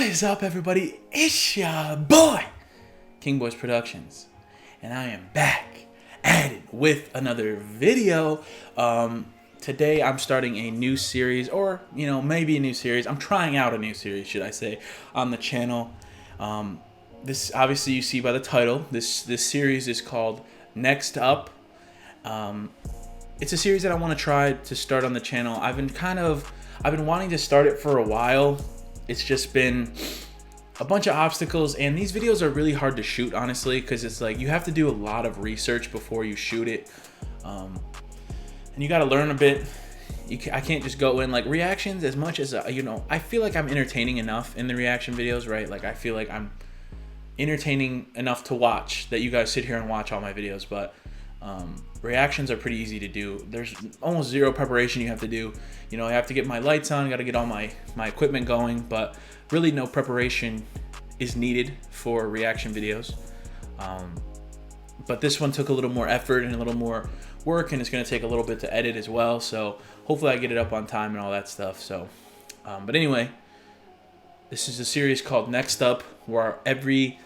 What is up, everybody? It's your boy, King Boys Productions, and I am back at it with another video. Today I'm starting a new series, or maybe a new series. I'm trying out a new series, should I say, on the channel. This obviously you see by the title. This series is called Next Up. It's a series that I want to try to start on the channel. I've been wanting to start it for a while. It's just been a bunch of obstacles, and these videos are really hard to shoot, honestly, because it's like you have to do a lot of research before you shoot it, and you got to learn a bit. I can't just go in like reactions as much as I feel like I'm entertaining enough in the reaction videos, right? Like I feel like I'm entertaining enough to watch that you guys sit here and watch all my videos, but reactions are pretty easy to do. There's almost zero preparation you have to do. I have to get my lights on, got to get all my equipment going, but really no preparation is needed for reaction videos. But this one took a little more effort and a little more work, and it's going to take a little bit to edit as well. So hopefully I get it up on time and all that stuff. So, but anyway, this is a series called Next Up, where every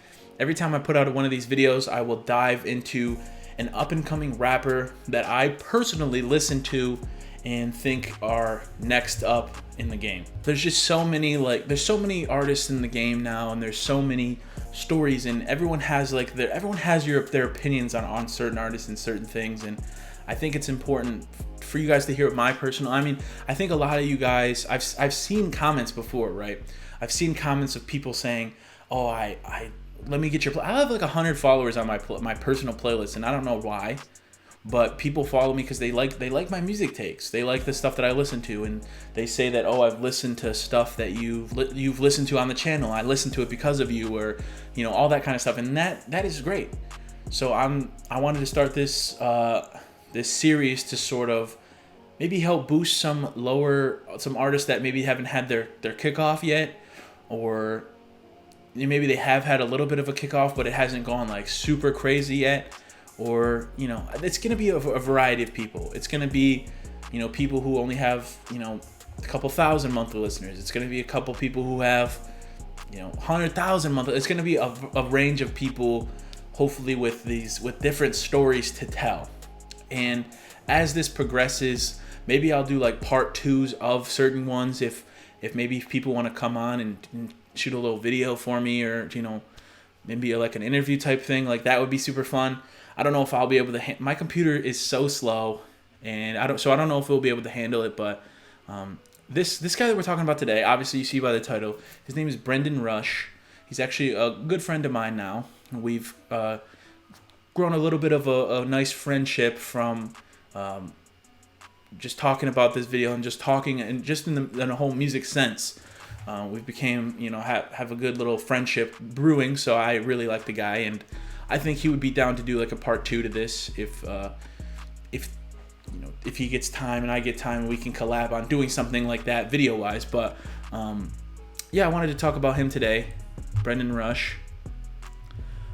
time I put out one of these videos, I will dive into an up-and-coming rapper that I personally listen to and think are next up in the game. There's just so many artists in the game now, and there's so many stories, and everyone has their opinions on certain artists and certain things, and I think it's important for you guys to hear my personal. I think a lot of you guys, I've seen comments before, right? I've seen comments of people saying, "Oh, let me get your I have like 100 followers on my personal playlist, and I don't know why, but people follow me because they like my music takes. They like the stuff that I listen to, and they say that, oh, I've listened to stuff that you've listened to on the channel. I listened to it because of you, or all that kind of stuff, and that is great. So I wanted to start this series to sort of maybe help boost some artists that maybe haven't had their kickoff yet, or maybe they have had a little bit of a kickoff, but it hasn't gone like super crazy yet. Or, it's going to be a variety of people. It's going to be, people who only have, a couple thousand monthly listeners. It's going to be a couple people who have, 100,000 monthly. It's going to be a range of people, hopefully with different stories to tell. And as this progresses, maybe I'll do like part twos of certain ones if maybe people want to come on and shoot a little video for me, or maybe like an interview type thing. Like that would be super fun. I don't know if I'll be able to. My computer is so slow, and I don't know if we'll be able to handle it. But this guy that we're talking about today, obviously you see by the title, his name is Brendan Rush. He's actually a good friend of mine now. We've grown a little bit of a nice friendship from just talking about this video and just talking, and just in a whole music sense. We've became, have a good little friendship brewing, so I really like the guy, and I think he would be down to do like a part two to this if he gets time and I get time, and we can collab on doing something like that video wise. But yeah, I wanted to talk about him today, Brendan Rush.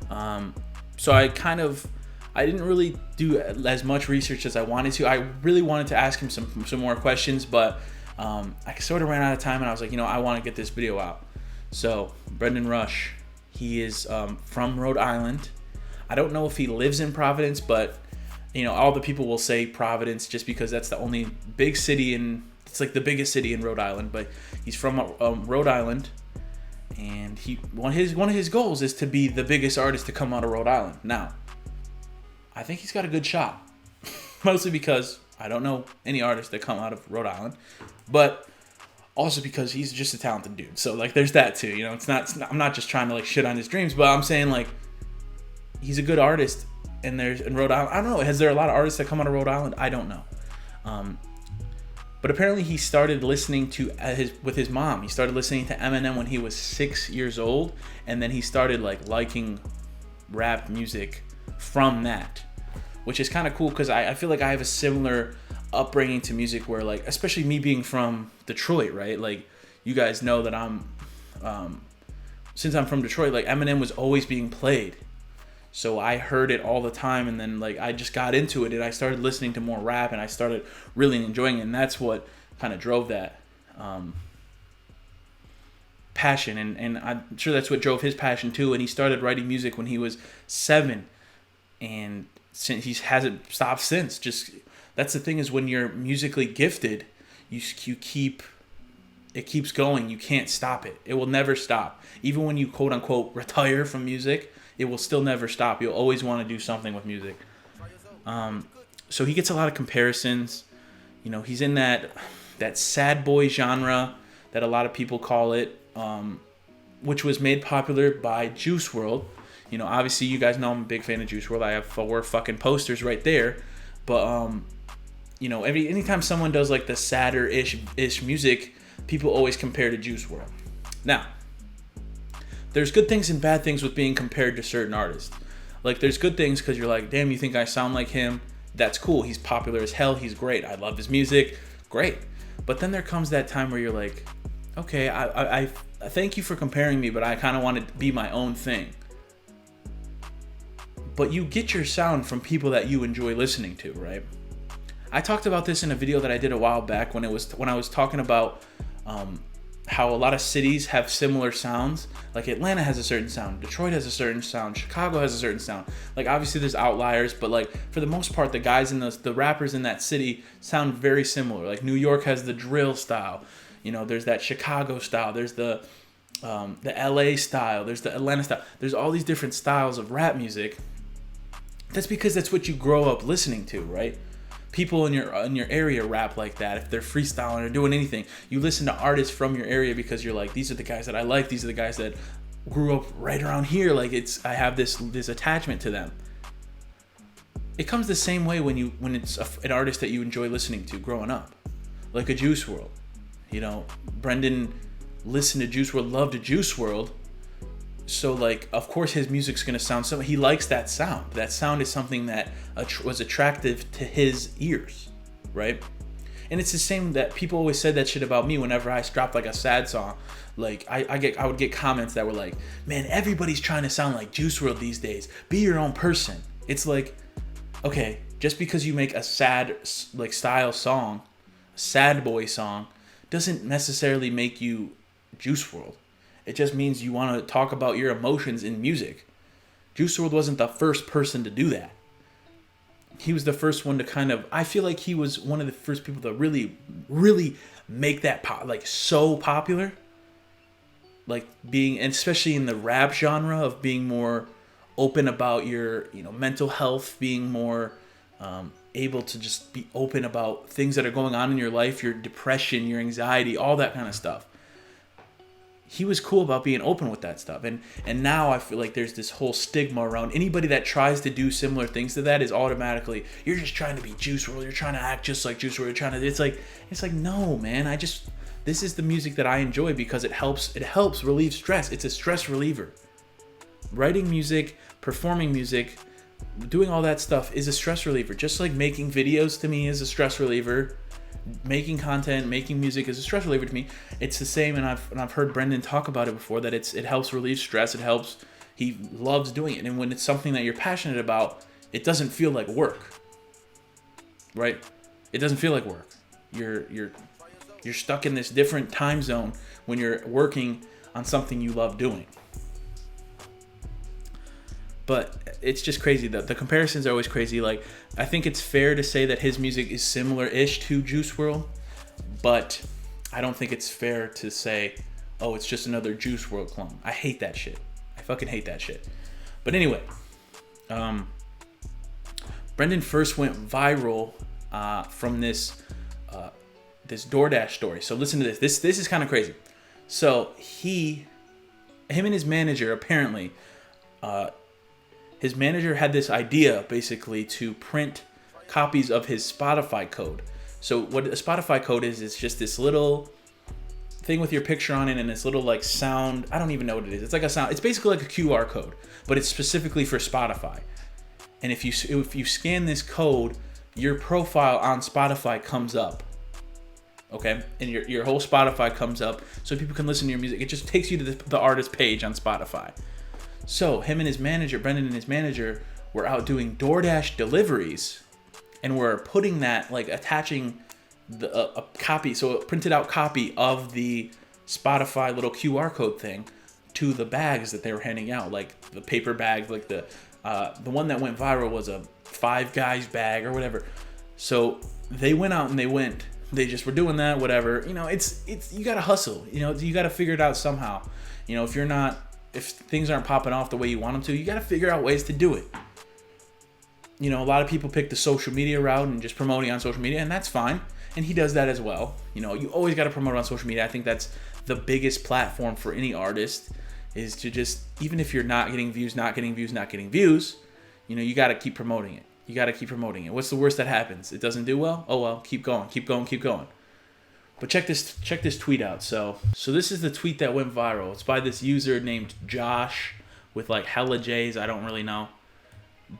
So I didn't really do as much research as I wanted to. I really wanted to ask him some more questions, but I sort of ran out of time, and I was like, I want to get this video out. So Brendan Rush, he is from Rhode Island. I don't know if he lives in Providence, but all the people will say Providence just because that's the only big city it's like the biggest city in Rhode Island. But he's from Rhode Island, and one of his goals is to be the biggest artist to come out of Rhode Island. Now, I think he's got a good shot, mostly because I don't know any artists that come out of Rhode Island, but also because he's just a talented dude. So like, there's that too. I'm not just trying to like shit on his dreams, but I'm saying like he's a good artist. And there's in Rhode Island, I don't know. Has there a lot of artists that come out of Rhode Island? I don't know. But apparently he started listening to with his mom. He started listening to Eminem when he was 6 years old, and then he started like liking rap music from that, which is kind of cool because I feel like I have a similar upbringing to music, where like, especially me being from Detroit, right? Like you guys know that since I'm from Detroit, like Eminem was always being played. So I heard it all the time, and then like I just got into it, and I started listening to more rap, and I started really enjoying it, and that's what kind of drove that. passion, and I'm sure that's what drove his passion too. And he started writing music when he was 7, and since he hasn't stopped since. Just that's the thing, is when you're musically gifted, you keep it keeps going. You can't stop it. It will never stop. Even when you quote unquote retire from music, it will still never stop. You'll always want to do something with music. So he gets a lot of comparisons. You know, he's in that sad boy genre that a lot of people call it, which was made popular by Juice WRLD. You know, obviously you guys know I'm a big fan of Juice WRLD. I have 4 fucking posters right there. But you know, anytime someone does like the sadder ish music, people always compare to Juice WRLD. Now, there's good things and bad things with being compared to certain artists. Like, there's good things because you're like, damn, you think I sound like him? That's cool. He's popular as hell. He's great. I love his music. Great. But then there comes that time where you're like, okay, I thank you for comparing me, but I kind of want to be my own thing. But you get your sound from people that you enjoy listening to, right? I talked about this in a video that I did a while back when I was talking about how a lot of cities have similar sounds. Like Atlanta has a certain sound, Detroit has a certain sound, Chicago has a certain sound. Like, obviously there's outliers, but like for the most part, the guys in the rappers in that city sound very similar. Like New York has the drill style, you know, there's that Chicago style, there's the LA style, there's the Atlanta style. There's all these different styles of rap music. That's because that's what you grow up listening to, right? People in your area rap like that. If they're freestyling or doing anything, you listen to artists from your area because you're like, these are the guys that I like. These are the guys that grew up right around here. Like, I have this attachment to them. It comes the same way when it's an artist that you enjoy listening to growing up, like a Juice WRLD. You know, Brendan listened to Juice WRLD, loved a Juice WRLD. So, like, of course his music's going to sound something. He likes that sound. That sound is something that was attractive to his ears, right? And it's the same that people always said that shit about me whenever I dropped, like, a sad song. Like, I would get comments that were like, man, everybody's trying to sound like Juice WRLD these days. Be your own person. It's like, okay, just because you make a sad, like, style song, a sad boy song, doesn't necessarily make you Juice WRLD. It just means you want to talk about your emotions in music. Juice WRLD wasn't the first person to do that. He was the first one to kind of, I feel like he was one of the first people to really, really make that like so popular. Like being, and especially in the rap genre, of being more open about your, you know, mental health, being more able to just be open about things that are going on in your life, your depression, your anxiety, all that kind of stuff. He was cool about being open with that stuff. And now I feel like there's this whole stigma around anybody that tries to do similar things to that is automatically, you're just trying to be Juice WRLD, you're trying to act just like Juice WRLD, you're trying to, it's like, no, man, this is the music that I enjoy because it helps relieve stress. It's a stress reliever. Writing music, performing music, doing all that stuff is a stress reliever. Just like making videos to me is a stress reliever. Making content, making music is a stress reliever to me. It's the same, and I've heard Brendan talk about it before, that it helps relieve stress. He loves doing it, and when it's something that you're passionate about, it doesn't feel like work, right? It doesn't feel like work. You're stuck in this different time zone when you're working on something you love doing. But it's just crazy. The comparisons are always crazy. Like, I think it's fair to say that his music is similar-ish to Juice WRLD, but I don't think it's fair to say, oh, it's just another Juice WRLD clone. I hate that shit. I fucking hate that shit. But anyway, Brendan first went viral from this DoorDash story. So listen to this. This is kind of crazy. So him and his manager, apparently, his manager had this idea, basically, to print copies of his Spotify code. So what a Spotify code is, it's just this little thing with your picture on it and this little, like, sound. I don't even know what it is. It's like a sound. It's basically like a QR code, but it's specifically for Spotify. And if you scan this code, your profile on Spotify comes up. Okay? And your whole Spotify comes up so people can listen to your music. It just takes you to the artist page on Spotify. So him and his manager, Brendan and his manager, were out doing DoorDash deliveries, and were putting that, like, attaching a copy, so a printed out copy of the Spotify little QR code thing to the bags that they were handing out, like the paper bags, like the one that went viral was a Five Guys bag or whatever. So they went out and they just were doing that, whatever. You know, it's you gotta hustle. You know, you gotta figure it out somehow. You know, if things aren't popping off the way you want them to, you gotta figure out ways to do it. You know, a lot of people pick the social media route and just promoting on social media, and that's fine. And he does that as well. You know, you always got to promote on social media. I think that's the biggest platform for any artist, is to just, even if you're not getting views, you know, you got to keep promoting it. You got to keep promoting it. What's the worst that happens? It doesn't do well? Oh well, keep going. But check this tweet out. So this is the tweet that went viral. It's by this user named Josh with like hella J's. I don't really know.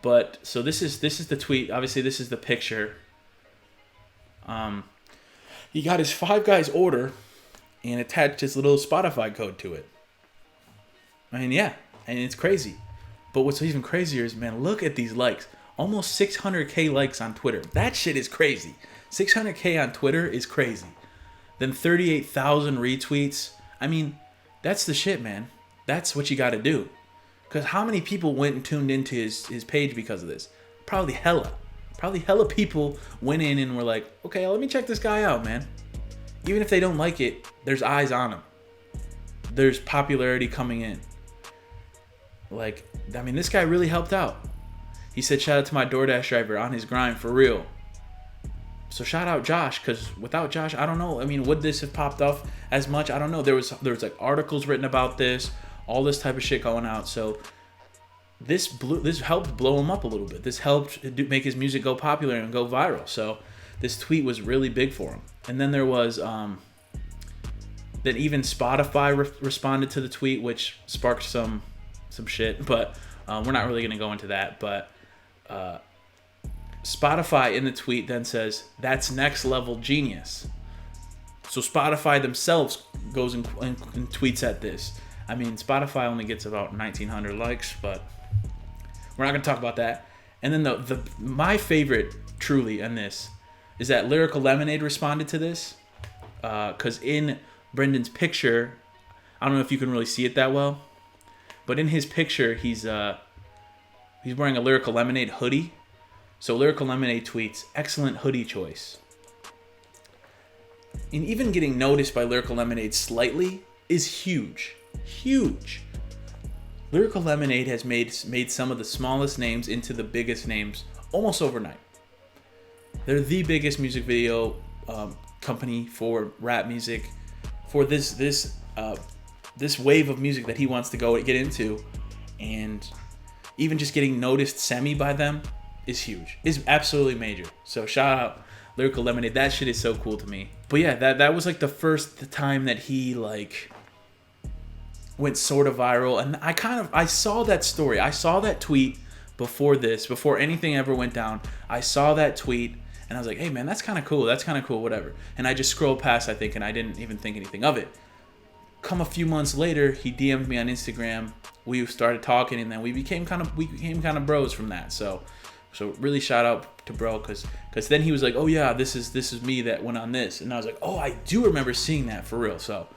But so this is the tweet. Obviously, this is the picture. He got his Five Guys order and attached his little Spotify code to it. I mean, yeah, and it's crazy. But what's even crazier is, man, look at these likes. Almost 600K likes on Twitter. That shit is crazy. 600K on Twitter is crazy. Then 38,000 retweets. I mean, that's the shit, man. That's what you got to do. Because how many people went and tuned into his page because of this? Probably hella people went in and were like, okay, let me check this guy out, man. Even if they don't like it, there's eyes on him. There's popularity coming in. Like, I mean, this guy really helped out. He said, shout out to my DoorDash driver on his grind, for real. So shout out Josh, because without Josh, I don't know. I mean, would this have popped off as much? I don't know. There was like articles written about this, all this type of shit going out. So this helped blow him up a little bit. This helped make his music go popular and go viral. So this tweet was really big for him. And then there was then even Spotify responded to the tweet, which sparked some shit. But we're not really gonna go into that. But Spotify in the tweet then says, "That's next level genius." So Spotify themselves goes and tweets at this. I mean, Spotify only gets about 1,900 likes, but we're not gonna talk about that. And then my favorite, truly, in this is that Lyrical Lemonade responded to this, because in Brendan's picture, I don't know if you can really see it that well, but in his picture, he's wearing a Lyrical Lemonade hoodie. So Lyrical Lemonade tweets, "Excellent hoodie choice." And even getting noticed by Lyrical Lemonade slightly is huge. Huge. Lyrical Lemonade has made some of the smallest names into the biggest names almost overnight. They're the biggest music video company for rap music, for this wave of music that he wants to get into, and even just getting noticed semi by them is huge. Is absolutely major. So shout out Lyrical Lemonade. That shit is so cool to me. But yeah, that was like the first time that he like went sort of viral, and I saw that story. I saw that tweet before anything ever went down. I saw that tweet and I was like, hey man, that's kind of cool, whatever. And I just scrolled past, I think, and I didn't even think anything of it. Come a few months later, he DM'd me on Instagram. We started talking, and then we became kind of bros from that. So really shout out to bro, because then he was like, oh yeah, this is me that went on this, and I was like, oh, I do remember seeing that for real. So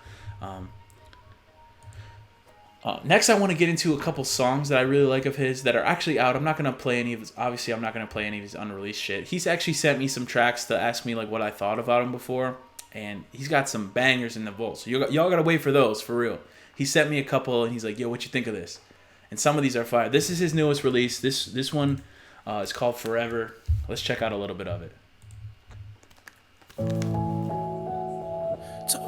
next I want to get into a couple songs that I really like of his that are actually out. I'm not going to play any of his, obviously I'm not going to play any of his unreleased shit. He's actually sent me some tracks to ask me like what I thought about him before, and he's got some bangers in the vault. So y'all got to wait for those, for real. He sent me a couple and he's like, yo, what you think of this? And some of these are fire. This is his newest release. This one is called Forever. Let's check out a little bit of it. Tell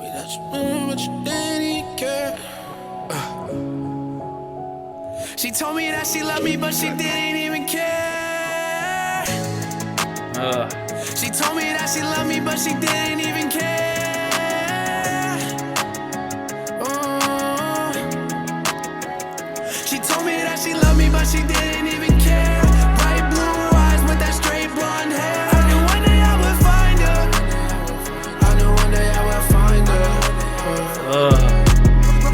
me that you want what you didn't care. She told me that she loved me, but she didn't even care. She told me that she loved me, but she didn't even care. She told me that she loved me, but she didn't even care. Bright blue eyes with that straight blonde hair. I knew one day I would find her. I knew one day I would find her.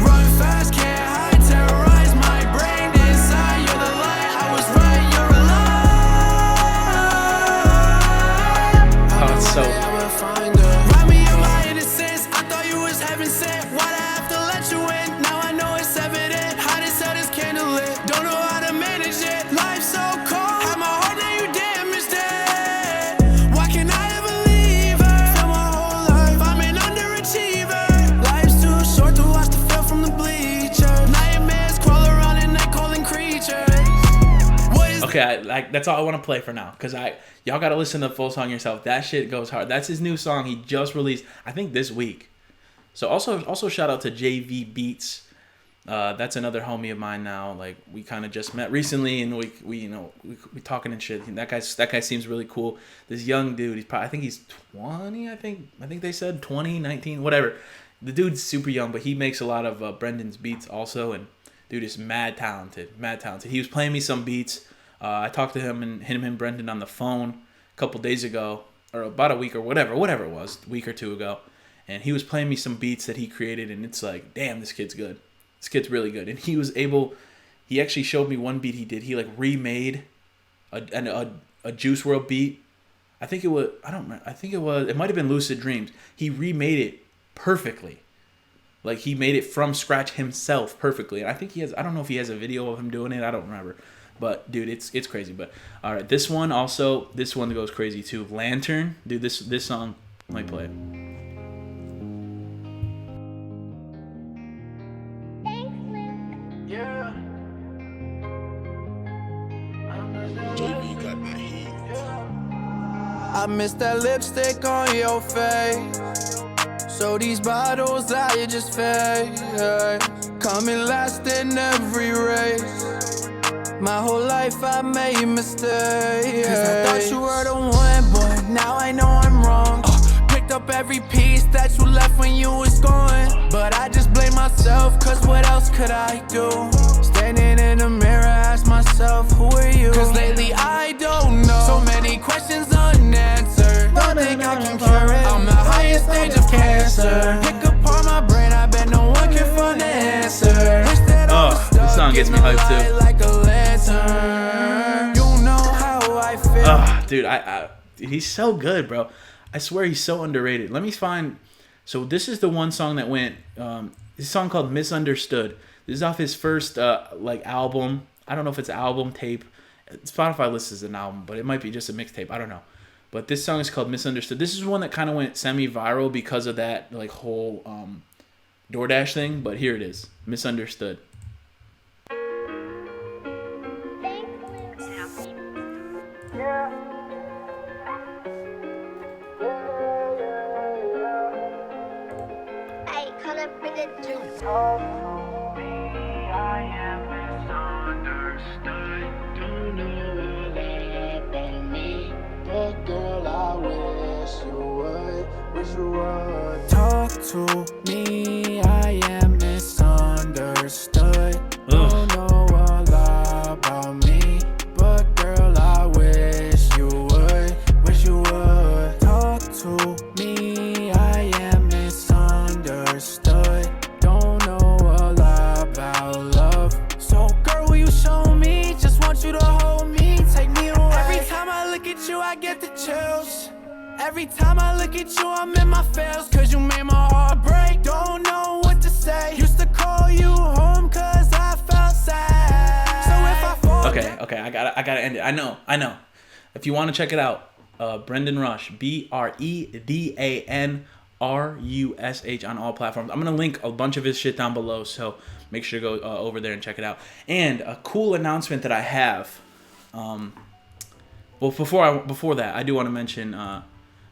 Run fast, can't hide, terrorize my brain inside. You're the light, I was right, you're alive. Oh, it's so. Write me a Okay, like that's all I want to play for now, because y'all gotta listen to the full song yourself. That shit goes hard. That's his new song he just released, I think this week. So also shout out to JV Beats. That's another homie of mine now. Like we kind of just met recently, and we talking and shit. That guy seems really cool. This young dude, I think he's 20. I think they said 20, 19, whatever. The dude's super young, but he makes a lot of Brendan's beats also, and dude is mad talented. He was playing me some beats. I talked to him and Brendan on the phone a couple days ago, or about a week or whatever it was, a week or two ago, and he was playing me some beats that he created, and it's like, damn, this kid's good. This kid's really good. And he actually showed me one beat he did. He like remade a Juice WRLD beat. It might have been Lucid Dreams. He remade it perfectly. Like he made it from scratch himself perfectly. And I think I don't know if he has a video of him doing it. I don't remember. But dude, it's crazy. But all right, this one goes crazy too. Lantern. Dude, this song, might play it. Yeah. JV got that heat. I miss that lipstick on your face. So these bottles out here just fade. Coming last in every race. My whole life I made mistakes. Cause I thought you were the one, but now I know I'm wrong. Picked up every piece that you left when you was gone. But I just blame myself, cause what else could I do? Standing in the mirror, ask myself, who are you? Cause lately I don't know. So many questions unanswered. Don't think I can cure it. I'm the highest stage of cancer. Pick apart my brain, I bet no one can find the answer. Wish that I was stuck this song gets me hyped too. like a lantern. You know how I feel. Dude, he's so good, bro. I swear he's so underrated. Let me find. So this is the one song that went. This song called "Misunderstood." This is off his first album. I don't know if it's album tape. Spotify lists as an album, but it might be just a mixtape. I don't know. But this song is called "Misunderstood." This is one that kind of went semi-viral because of that whole DoorDash thing. But here it is, "Misunderstood." Talk to me, I am misunderstood. Don't know a lot about me, but girl, I wish you would. Talk to me, I am misunderstood. Don't know a lot about love. So girl, will you show me? Just want you to hold me, take me away. Every time I look at you, I get the chills. Every time I look at you, I'm in my feels. Cause you made my heart break. Don't know what to say. Used to call you home cause I felt sad. So if I fall Okay, I gotta end it. I know. If you want to check it out, Brendan Rush, BREDANRUSH on all platforms. I'm gonna link a bunch of his shit down below, so make sure to go over there and check it out. And a cool announcement that I have. Well, before that, I do want to mention.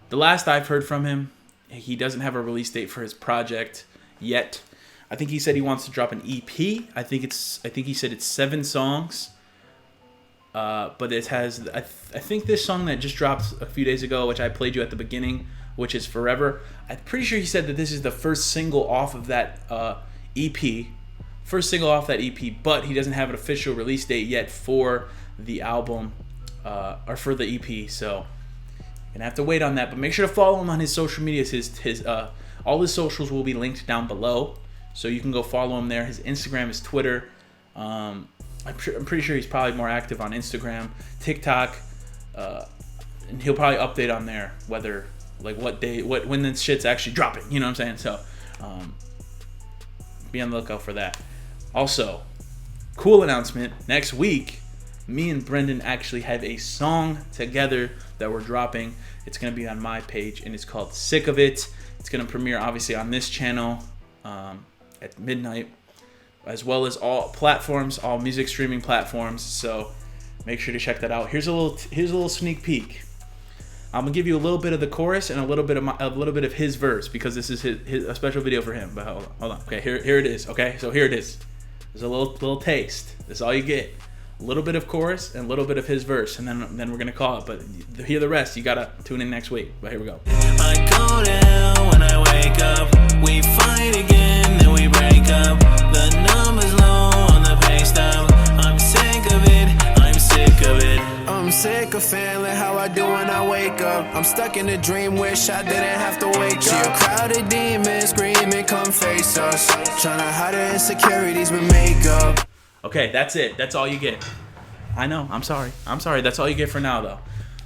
The last I've heard from him, he doesn't have a release date for his project yet. I think he said he wants to drop an EP. I think he said it's 7 songs. But it has. I think this song that just dropped a few days ago, which I played you at the beginning, which is Forever. I'm pretty sure he said that this is the first single off of that EP. First single off that EP, but he doesn't have an official release date yet for the album or for the EP. So. Gonna have to wait on that, but make sure to follow him on his social medias. His all his socials will be linked down below, so you can go follow him there. His Instagram, his Twitter. I'm pretty sure he's probably more active on Instagram, TikTok, and he'll probably update on there whether when this shit's actually dropping. You know what I'm saying? So be on the lookout for that. Also, cool announcement. Next week, me and Brendan actually have a song together that we're dropping. It's going to be on my page, and it's called Sick of It. It's going to premiere, obviously, on this channel at midnight, as well as all platforms, all music streaming platforms. So Make sure to check that out. Here's a little sneak peek. I'm gonna give you a little bit of the chorus and a little bit of his verse, because this is a special video for him. But hold on. Okay, here it is. Okay, so here it is. There's a little taste. That's all you get. A little bit of chorus and a little bit of his verse, and then we're gonna call it. But to hear the rest, you gotta tune in next week. But here we go. I go down when I wake up. We fight again, then we break up. The number's low on the pay stub. I'm sick of it, I'm sick of it. I'm sick of feeling how I do when I wake up. I'm stuck in a dream, wish I didn't have to wake up. See a crowd of demons screaming, come face us. Tryna hide her insecurities with makeup. Okay, that's it. That's all you get. I know. I'm sorry. That's all you get for now, though.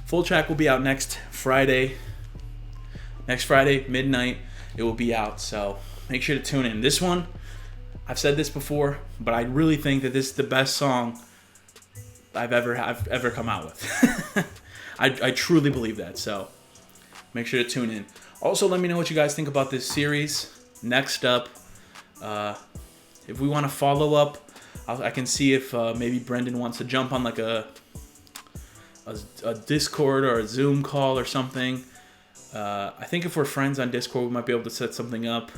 Full track will be out next Friday. Next Friday, midnight, it will be out. So make sure to tune in. This one, I've said this before, but I really think that this is the best song I've ever come out with. I truly believe that. So make sure to tune in. Also, let me know what you guys think about this series. Next up, if we want to follow up, I can see if maybe Brendan wants to jump on like a Discord or a Zoom call or something. I think if we're friends on Discord, we might be able to set something up.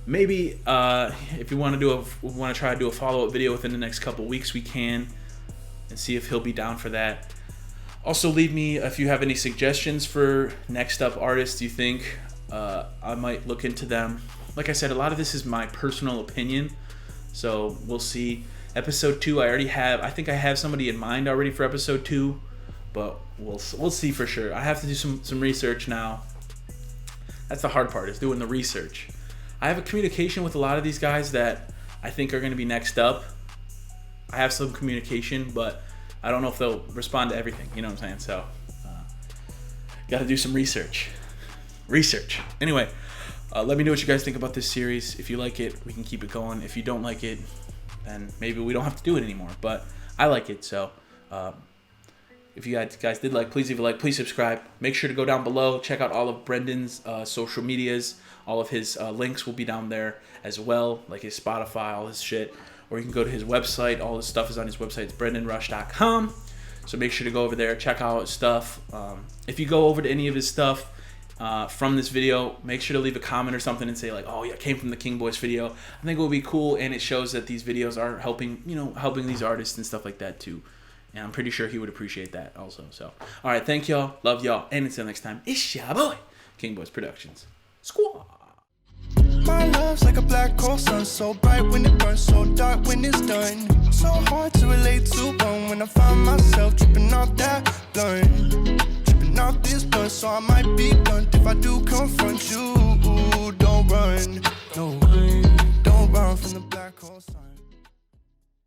Maybe if you want to try to do a follow-up video within the next couple weeks, we can, and see if he'll be down for that. Also, leave me if you have any suggestions for next up artists you think I might look into them. Like I said, a lot of this is my personal opinion. So we'll see. Episode 2, I think I have somebody in mind already for episode 2, but we'll see for sure. I have to do some research now. That's the hard part, is doing the research. I have a communication with a lot of these guys that I think are going to be next up. I have some communication, but I don't know if they'll respond to everything. You know what I'm saying? So, got to do some research. Anyway. Let me know what you guys think about this series. If you like it, we can keep it going. If you don't like it, then maybe we don't have to do it anymore. But I like it, so if you guys did like, please leave a like, please subscribe. Make sure to go down below, check out all of Brendan's social medias. All of his links will be down there as well, like his Spotify, all his shit. Or you can go to his website. All his stuff is on his website. It's brendanrush.com. So make sure to go over there, check out his stuff. If you go over to any of his stuff, from this video, make sure to leave a comment or something and say like, oh yeah, it came from the King Boys video. I think it will be cool, and it shows that these videos are helping these artists and stuff like that too. And I'm pretty sure he would appreciate that also. So, all right, thank y'all, love y'all, and until next time, it's your boy, King Boys Productions. Squad. My love's like a black hole sun, so bright when it burns, so dark when it's done. So hard to relate to one when I find myself tripping off that blunt. Off this blunt, so I might be blunt if I do confront you. Don't run, no, don't run from the black hole sun.